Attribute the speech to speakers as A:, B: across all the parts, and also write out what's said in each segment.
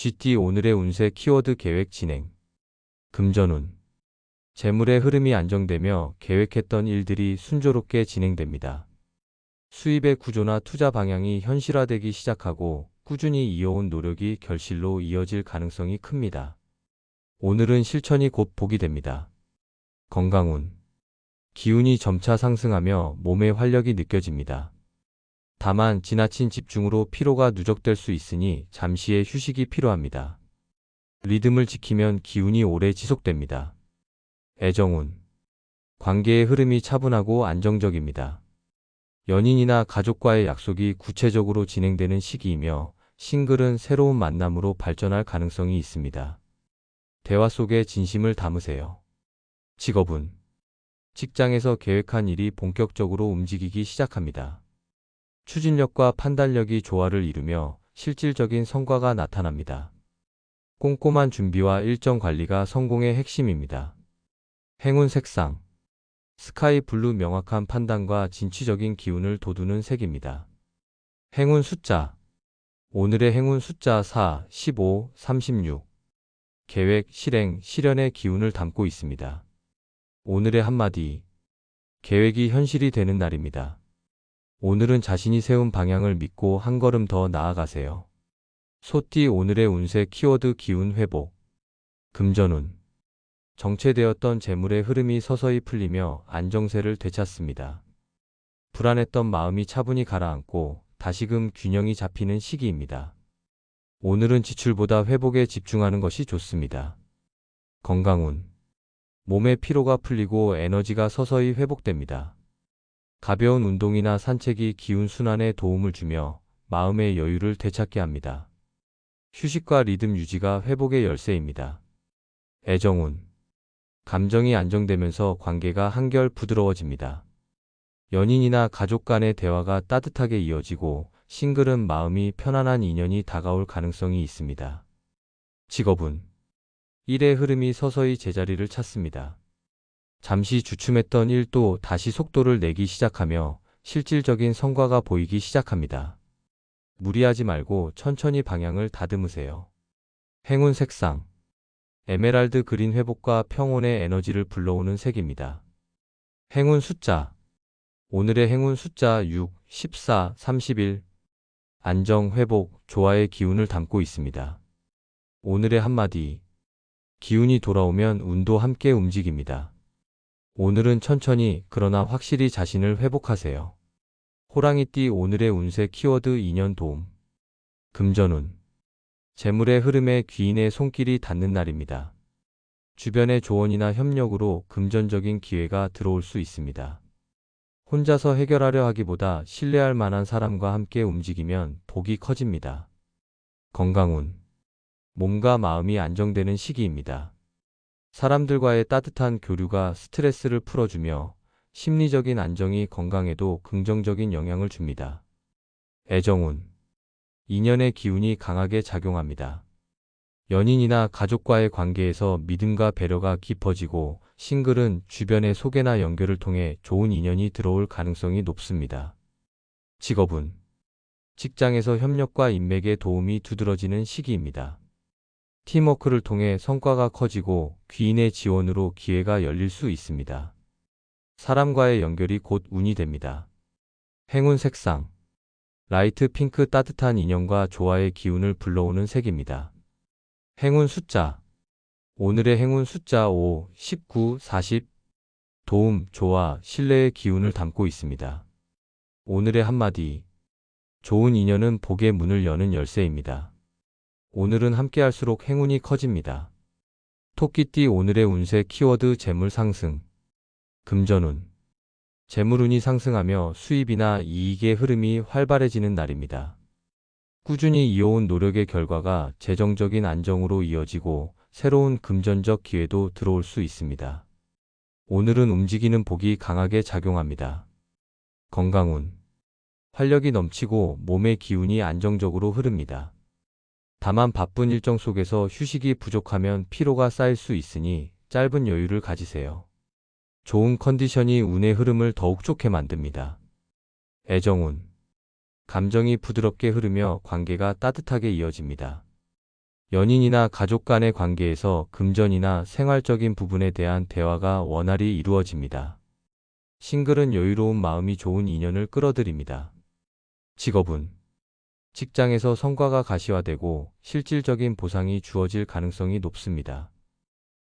A: GT 오늘의 운세 키워드 계획 진행. 금전운. 재물의 흐름이 안정되며 계획했던 일들이 순조롭게 진행됩니다. 수입의 구조나 투자 방향이 현실화되기 시작하고 꾸준히 이어온 노력이 결실로 이어질 가능성이 큽니다. 오늘은 실천이 곧 복이 됩니다. 건강운. 기운이 점차 상승하며 몸의 활력이 느껴집니다. 다만 지나친 집중으로 피로가 누적될 수 있으니 잠시의 휴식이 필요합니다. 리듬을 지키면 기운이 오래 지속됩니다. 애정운. 관계의 흐름이 차분하고 안정적입니다. 연인이나 가족과의 약속이 구체적으로 진행되는 시기이며 싱글은 새로운 만남으로 발전할 가능성이 있습니다. 대화 속에 진심을 담으세요. 직업운. 직장에서 계획한 일이 본격적으로 움직이기 시작합니다. 추진력과 판단력이 조화를 이루며 실질적인 성과가 나타납니다. 꼼꼼한 준비와 일정 관리가 성공의 핵심입니다. 행운 색상. 스카이 블루 명확한 판단과 진취적인 기운을 돋우는 색입니다. 행운 숫자. 오늘의 행운 숫자 4, 15, 36. 계획, 실행, 실현의 기운을 담고 있습니다. 오늘의 한마디. 계획이 현실이 되는 날입니다. 오늘은 자신이 세운 방향을 믿고 한 걸음 더 나아가세요. 소띠 오늘의 운세 키워드 기운 회복. 금전운. 정체되었던 재물의 흐름이 서서히 풀리며 안정세를 되찾습니다. 불안했던 마음이 차분히 가라앉고 다시금 균형이 잡히는 시기입니다. 오늘은 지출보다 회복에 집중하는 것이 좋습니다. 건강운. 몸의 피로가 풀리고 에너지가 서서히 회복됩니다. 가벼운 운동이나 산책이 기운 순환에 도움을 주며 마음의 여유를 되찾게 합니다. 휴식과 리듬 유지가 회복의 열쇠입니다. 애정운. 감정이 안정되면서 관계가 한결 부드러워집니다. 연인이나 가족 간의 대화가 따뜻하게 이어지고 싱글은 마음이 편안한 인연이 다가올 가능성이 있습니다. 직업운. 일의 흐름이 서서히 제자리를 찾습니다. 잠시 주춤했던 일도 다시 속도를 내기 시작하며 실질적인 성과가 보이기 시작합니다. 무리하지 말고 천천히 방향을 다듬으세요. 행운 색상. 에메랄드 그린 회복과 평온의 에너지를 불러오는 색입니다. 행운 숫자. 오늘의 행운 숫자 6, 14, 31. 안정, 회복, 조화의 기운을 담고 있습니다. 오늘의 한마디. 기운이 돌아오면 운도 함께 움직입니다. 오늘은 천천히 그러나 확실히 자신을 회복하세요. 호랑이띠 오늘의 운세 키워드 인연 도움. 금전운. 재물의 흐름에 귀인의 손길이 닿는 날입니다. 주변의 조언이나 협력으로 금전적인 기회가 들어올 수 있습니다. 혼자서 해결하려 하기보다 신뢰할 만한 사람과 함께 움직이면 복이 커집니다. 건강운. 몸과 마음이 안정되는 시기입니다. 사람들과의 따뜻한 교류가 스트레스를 풀어주며 심리적인 안정이 건강에도 긍정적인 영향을 줍니다. 애정운. 인연의 기운이 강하게 작용합니다. 연인이나 가족과의 관계에서 믿음과 배려가 깊어지고 싱글은 주변의 소개나 연결을 통해 좋은 인연이 들어올 가능성이 높습니다. 직업운. 직장에서 협력과 인맥의 도움이 두드러지는 시기입니다. 팀워크를 통해 성과가 커지고 귀인의 지원으로 기회가 열릴 수 있습니다. 사람과의 연결이 곧 운이 됩니다. 행운 색상. 라이트 핑크 따뜻한 인연과 조화의 기운을 불러오는 색입니다. 행운 숫자. 오늘의 행운 숫자 5, 19, 40. 도움, 조화, 신뢰의 기운을 담고 있습니다. 오늘의 한마디. 좋은 인연은 복의 문을 여는 열쇠입니다. 오늘은 함께할수록 행운이 커집니다. 토끼띠 오늘의 운세 키워드 재물 상승. 금전운. 재물운이 상승하며 수입이나 이익의 흐름이 활발해지는 날입니다. 꾸준히 이어온 노력의 결과가 재정적인 안정으로 이어지고 새로운 금전적 기회도 들어올 수 있습니다. 오늘은 움직이는 복이 강하게 작용합니다. 건강운. 활력이 넘치고 몸의 기운이 안정적으로 흐릅니다. 다만 바쁜 일정 속에서 휴식이 부족하면 피로가 쌓일 수 있으니 짧은 여유를 가지세요. 좋은 컨디션이 운의 흐름을 더욱 좋게 만듭니다. 애정운. 감정이 부드럽게 흐르며 관계가 따뜻하게 이어집니다. 연인이나 가족 간의 관계에서 금전이나 생활적인 부분에 대한 대화가 원활히 이루어집니다. 싱글은 여유로운 마음이 좋은 인연을 끌어들입니다. 직업은 직장에서 성과가 가시화되고 실질적인 보상이 주어질 가능성이 높습니다.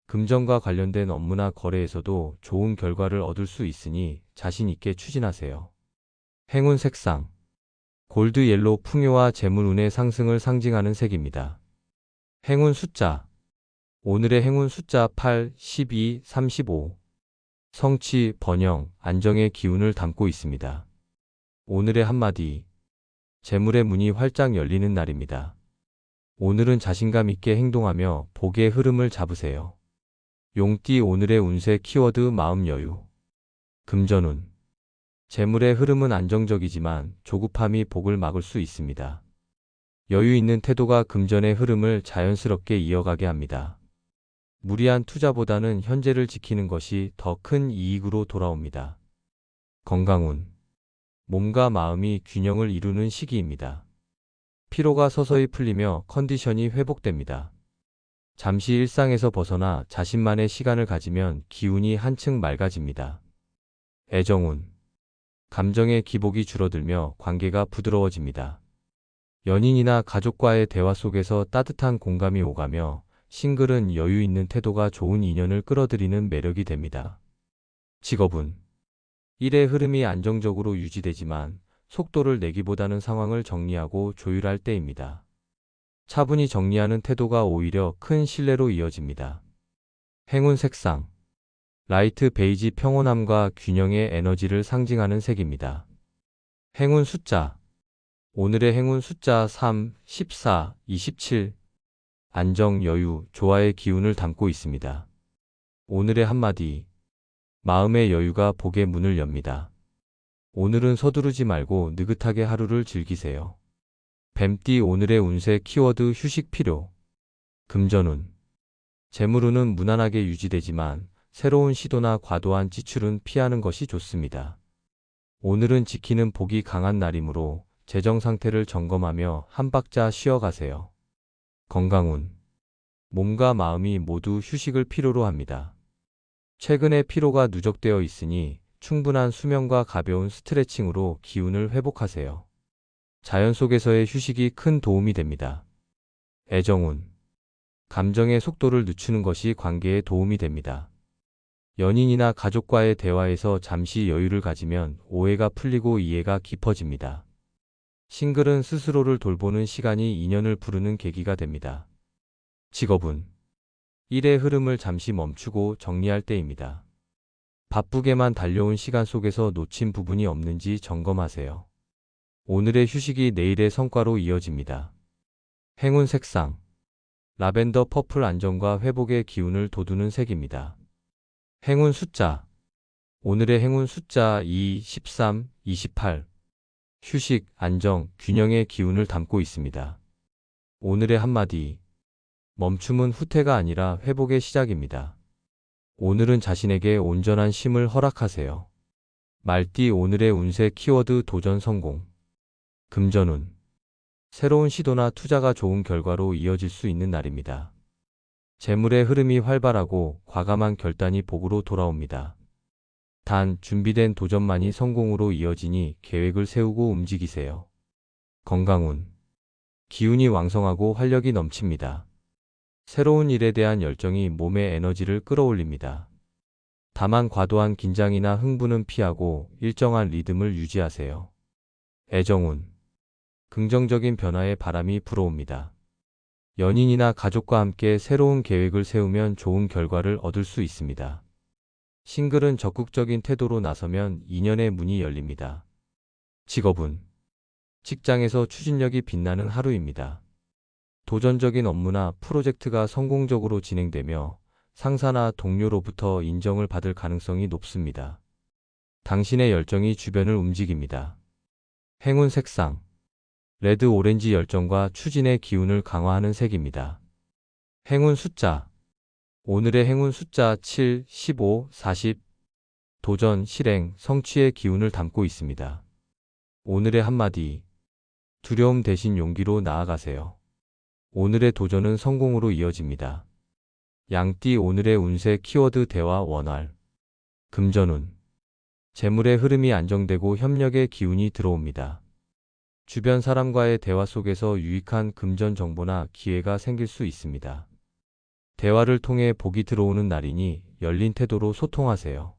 A: 금전과 관련된 업무나 거래에서도 좋은 결과를 얻을 수 있으니 자신 있게 추진하세요. 행운 색상 골드 옐로우 풍요와 재물운의 상승을 상징하는 색입니다. 행운 숫자 오늘의 행운 숫자 8, 12, 35 성취, 번영, 안정의 기운을 담고 있습니다. 오늘의 한마디 재물의 문이 활짝 열리는 날입니다. 오늘은 자신감 있게 행동하며 복의 흐름을 잡으세요. 용띠 오늘의 운세 키워드 마음 여유 금전운 재물의 흐름은 안정적이지만 조급함이 복을 막을 수 있습니다. 여유 있는 태도가 금전의 흐름을 자연스럽게 이어가게 합니다. 무리한 투자보다는 현재를 지키는 것이 더 큰 이익으로 돌아옵니다. 건강운 몸과 마음이 균형을 이루는 시기입니다. 피로가 서서히 풀리며 컨디션이 회복됩니다. 잠시 일상에서 벗어나 자신만의 시간을 가지면 기운이 한층 맑아집니다. 애정운 감정의 기복이 줄어들며 관계가 부드러워집니다. 연인이나 가족과의 대화 속에서 따뜻한 공감이 오가며 싱글은 여유 있는 태도가 좋은 인연을 끌어들이는 매력이 됩니다. 직업은 일의 흐름이 안정적으로 유지되지만 속도를 내기보다는 상황을 정리하고 조율할 때입니다. 차분히 정리하는 태도가 오히려 큰 신뢰로 이어집니다. 행운 색상 라이트 베이지 평온함과 균형의 에너지를 상징하는 색입니다. 행운 숫자 오늘의 행운 숫자 3, 14, 27 안정, 여유, 조화의 기운을 담고 있습니다. 오늘의 한마디 마음의 여유가 복의 문을 엽니다. 오늘은 서두르지 말고 느긋하게 하루를 즐기세요. 뱀띠 오늘의 운세 키워드 휴식 필요 금전운 재물운은 무난하게 유지되지만 새로운 시도나 과도한 지출은 피하는 것이 좋습니다. 오늘은 지키는 복이 강한 날이므로 재정 상태를 점검하며 한 박자 쉬어가세요. 건강운 몸과 마음이 모두 휴식을 필요로 합니다. 최근에 피로가 누적되어 있으니 충분한 수면과 가벼운 스트레칭으로 기운을 회복하세요. 자연 속에서의 휴식이 큰 도움이 됩니다. 애정운 감정의 속도를 늦추는 것이 관계에 도움이 됩니다. 연인이나 가족과의 대화에서 잠시 여유를 가지면 오해가 풀리고 이해가 깊어집니다. 싱글은 스스로를 돌보는 시간이 인연을 부르는 계기가 됩니다. 직업은 일의 흐름을 잠시 멈추고 정리할 때입니다. 바쁘게만 달려온 시간 속에서 놓친 부분이 없는지 점검하세요. 오늘의 휴식이 내일의 성과로 이어집니다. 행운 색상 라벤더 퍼플 안정과 회복의 기운을 돋우는 색입니다. 행운 숫자 오늘의 행운 숫자 2, 13, 28 휴식, 안정, 균형의 기운을 담고 있습니다. 오늘의 한마디 멈춤은 후퇴가 아니라 회복의 시작입니다. 오늘은 자신에게 온전한 쉼을 허락하세요. 말띠 오늘의 운세 키워드 도전 성공 금전운 새로운 시도나 투자가 좋은 결과로 이어질 수 있는 날입니다. 재물의 흐름이 활발하고 과감한 결단이 복으로 돌아옵니다. 단 준비된 도전만이 성공으로 이어지니 계획을 세우고 움직이세요. 건강운 기운이 왕성하고 활력이 넘칩니다. 새로운 일에 대한 열정이 몸의 에너지를 끌어올립니다. 다만 과도한 긴장이나 흥분은 피하고 일정한 리듬을 유지하세요. 애정운 긍정적인 변화의 바람이 불어옵니다. 연인이나 가족과 함께 새로운 계획을 세우면 좋은 결과를 얻을 수 있습니다. 싱글은 적극적인 태도로 나서면 인연의 문이 열립니다. 직업은 직장에서 추진력이 빛나는 하루입니다. 도전적인 업무나 프로젝트가 성공적으로 진행되며 상사나 동료로부터 인정을 받을 가능성이 높습니다. 당신의 열정이 주변을 움직입니다. 행운 색상 레드 오렌지 열정과 추진의 기운을 강화하는 색입니다. 행운 숫자 오늘의 행운 숫자 7, 15, 40 도전, 실행, 성취의 기운을 담고 있습니다. 오늘의 한마디 두려움 대신 용기로 나아가세요. 오늘의 도전은 성공으로 이어집니다. 양띠 오늘의 운세 키워드 대화 원활. 금전운. 재물의 흐름이 안정되고 협력의 기운이 들어옵니다. 주변 사람과의 대화 속에서 유익한 금전 정보나 기회가 생길 수 있습니다. 대화를 통해 복이 들어오는 날이니 열린 태도로 소통하세요.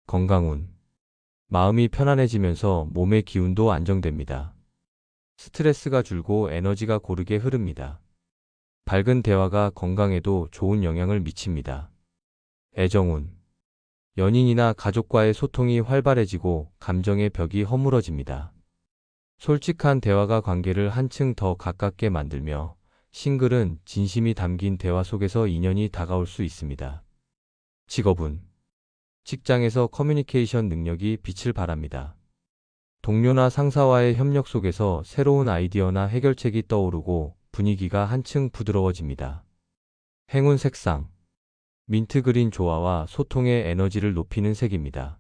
A: 건강운. 마음이 편안해지면서 몸의 기운도 안정됩니다. 스트레스가 줄고 에너지가 고르게 흐릅니다. 밝은 대화가 건강에도 좋은 영향을 미칩니다. 애정운. 연인이나 가족과의 소통이 활발해지고 감정의 벽이 허물어집니다. 솔직한 대화가 관계를 한층 더 가깝게 만들며 싱글은 진심이 담긴 대화 속에서 인연이 다가올 수 있습니다. 직업운. 직장에서 커뮤니케이션 능력이 빛을 발합니다. 동료나 상사와의 협력 속에서 새로운 아이디어나 해결책이 떠오르고 분위기가 한층 부드러워집니다. 행운 색상. 민트 그린 조화와 소통의 에너지를 높이는 색입니다.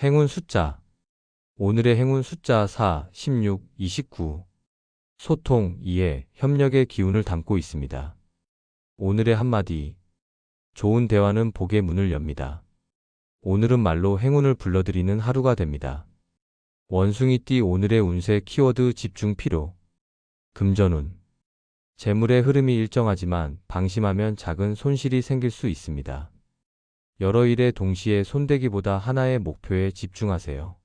A: 행운 숫자. 오늘의 행운 숫자 4, 16, 29. 소통, 이해, 협력의 기운을 담고 있습니다. 오늘의 한마디. 좋은 대화는 복의 문을 엽니다. 오늘은 말로 행운을 불러들이는 하루가 됩니다. 원숭이띠 오늘의 운세 키워드 집중 필요. 금전운. 재물의 흐름이 일정하지만 방심하면 작은 손실이 생길 수 있습니다. 여러 일에 동시에 손대기보다 하나의 목표에 집중하세요.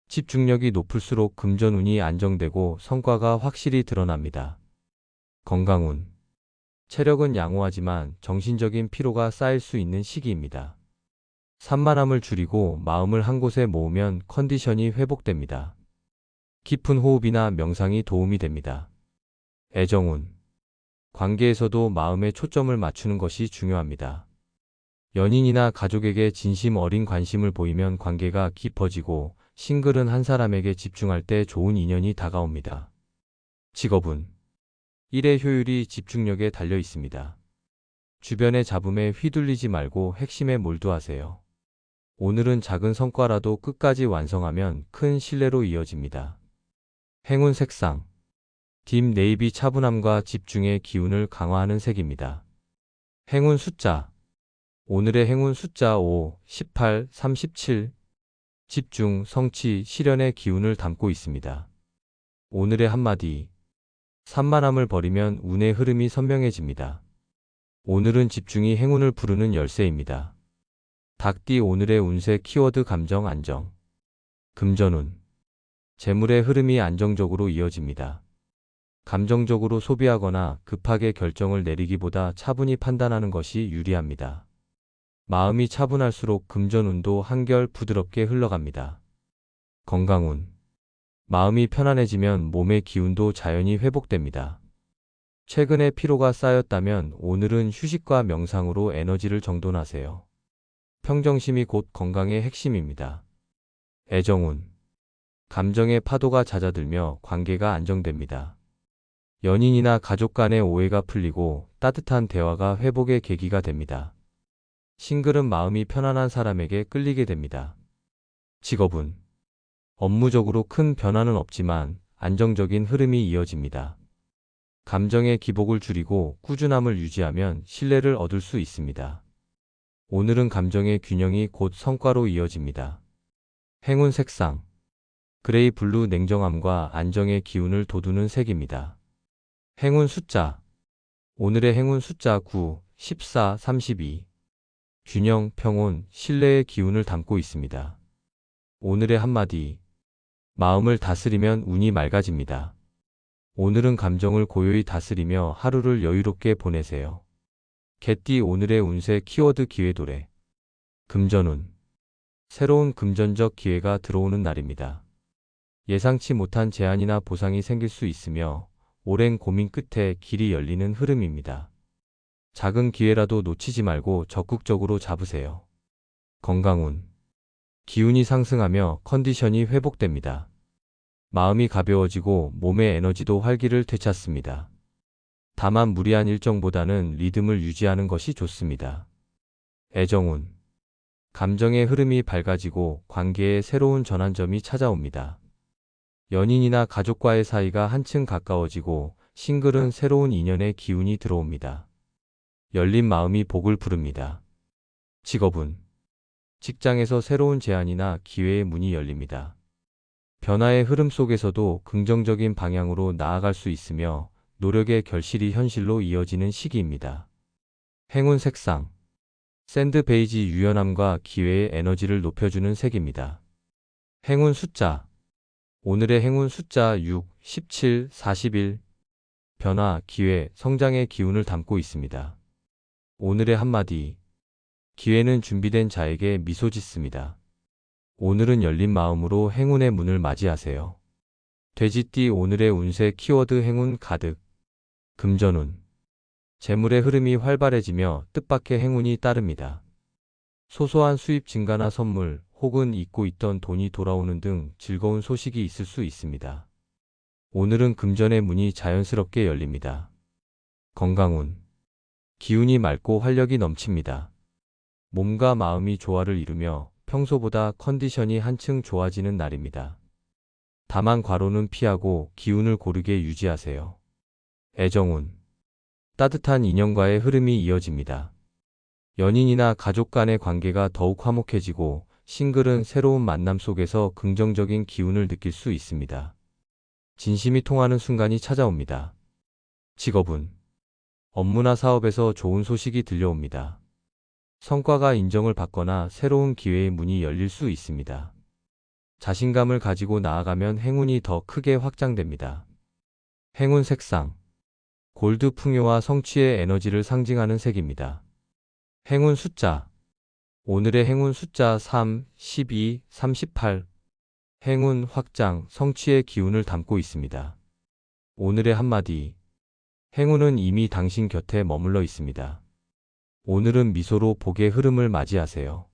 A: 집중력이 높을수록 금전운이 안정되고 성과가 확실히 드러납니다. 건강운. 체력은 양호하지만 정신적인 피로가 쌓일 수 있는 시기입니다. 산만함을 줄이고 마음을 한 곳에 모으면 컨디션이 회복됩니다. 깊은 호흡이나 명상이 도움이 됩니다. 애정운. 관계에서도 마음에 초점을 맞추는 것이 중요합니다. 연인이나 가족에게 진심 어린 관심을 보이면 관계가 깊어지고 싱글은 한 사람에게 집중할 때 좋은 인연이 다가옵니다. 직업운. 일의 효율이 집중력에 달려 있습니다. 주변의 잡음에 휘둘리지 말고 핵심에 몰두하세요. 오늘은 작은 성과라도 끝까지 완성하면 큰 신뢰로 이어집니다. 행운 색상. 딥 네이비 차분함과 집중의 기운을 강화하는 색입니다. 행운 숫자. 오늘의 행운 숫자 5, 18, 37. 집중, 성취, 실현의 기운을 담고 있습니다. 오늘의 한마디. 산만함을 버리면 운의 흐름이 선명해집니다. 오늘은 집중이 행운을 부르는 열쇠입니다. 닭띠 오늘의 운세 키워드 감정 안정. 금전운. 재물의 흐름이 안정적으로 이어집니다. 감정적으로 소비하거나 급하게 결정을 내리기보다 차분히 판단하는 것이 유리합니다. 마음이 차분할수록 금전운도 한결 부드럽게 흘러갑니다. 건강운. 마음이 편안해지면 몸의 기운도 자연히 회복됩니다. 최근에 피로가 쌓였다면 오늘은 휴식과 명상으로 에너지를 정돈하세요. 평정심이 곧 건강의 핵심입니다. 애정운. 감정의 파도가 잦아들며 관계가 안정됩니다. 연인이나 가족 간의 오해가 풀리고 따뜻한 대화가 회복의 계기가 됩니다. 싱글은 마음이 편안한 사람에게 끌리게 됩니다. 직업운. 업무적으로 큰 변화는 없지만 안정적인 흐름이 이어집니다. 감정의 기복을 줄이고 꾸준함을 유지하면 신뢰를 얻을 수 있습니다. 오늘은 감정의 균형이 곧 성과로 이어집니다. 행운 색상. 그레이 블루 냉정함과 안정의 기운을 돋우는 색입니다. 행운 숫자. 오늘의 행운 숫자 9, 14, 32. 균형, 평온, 신뢰의 기운을 담고 있습니다. 오늘의 한마디. 마음을 다스리면 운이 맑아집니다. 오늘은 감정을 고요히 다스리며 하루를 여유롭게 보내세요. 개띠 오늘의 운세 키워드 기회도래. 금전운. 새로운 금전적 기회가 들어오는 날입니다. 예상치 못한 제안이나 보상이 생길 수 있으며 오랜 고민 끝에 길이 열리는 흐름입니다. 작은 기회라도 놓치지 말고 적극적으로 잡으세요. 건강운. 기운이 상승하며 컨디션이 회복됩니다. 마음이 가벼워지고 몸의 에너지도 활기를 되찾습니다. 다만 무리한 일정보다는 리듬을 유지하는 것이 좋습니다. 애정운. 감정의 흐름이 밝아지고 관계에 새로운 전환점이 찾아옵니다. 연인이나 가족과의 사이가 한층 가까워지고 싱글은 새로운 인연의 기운이 들어옵니다. 열린 마음이 복을 부릅니다. 직업은 직장에서 새로운 제안이나 기회의 문이 열립니다. 변화의 흐름 속에서도 긍정적인 방향으로 나아갈 수 있으며 노력의 결실이 현실로 이어지는 시기입니다. 행운 색상 샌드 베이지 유연함과 기회의 에너지를 높여주는 색입니다. 행운 숫자 오늘의 행운 숫자 6, 17, 41 변화, 기회, 성장의 기운을 담고 있습니다. 오늘의 한마디 기회는 준비된 자에게 미소 짓습니다. 오늘은 열린 마음으로 행운의 문을 맞이하세요. 돼지띠 오늘의 운세 키워드 행운 가득 금전운 재물의 흐름이 활발해지며 뜻밖의 행운이 따릅니다. 소소한 수입 증가나 선물 혹은 잊고 있던 돈이 돌아오는 등 즐거운 소식이 있을 수 있습니다. 오늘은 금전의 문이 자연스럽게 열립니다. 건강운 기운이 맑고 활력이 넘칩니다. 몸과 마음이 조화를 이루며 평소보다 컨디션이 한층 좋아지는 날입니다. 다만 과로는 피하고 기운을 고르게 유지하세요. 애정운 따뜻한 인연과의 흐름이 이어집니다. 연인이나 가족 간의 관계가 더욱 화목해지고 싱글은 새로운 만남 속에서 긍정적인 기운을 느낄 수 있습니다. 진심이 통하는 순간이 찾아옵니다. 직업은 업무나 사업에서 좋은 소식이 들려옵니다. 성과가 인정을 받거나 새로운 기회의 문이 열릴 수 있습니다. 자신감을 가지고 나아가면 행운이 더 크게 확장됩니다. 행운 색상 골드 풍요와 성취의 에너지를 상징하는 색입니다. 행운 숫자 오늘의 행운 숫자 3, 12, 38 행운 확장, 성취의 기운을 담고 있습니다. 오늘의 한마디 행운은 이미 당신 곁에 머물러 있습니다. 오늘은 미소로 복의 흐름을 맞이하세요.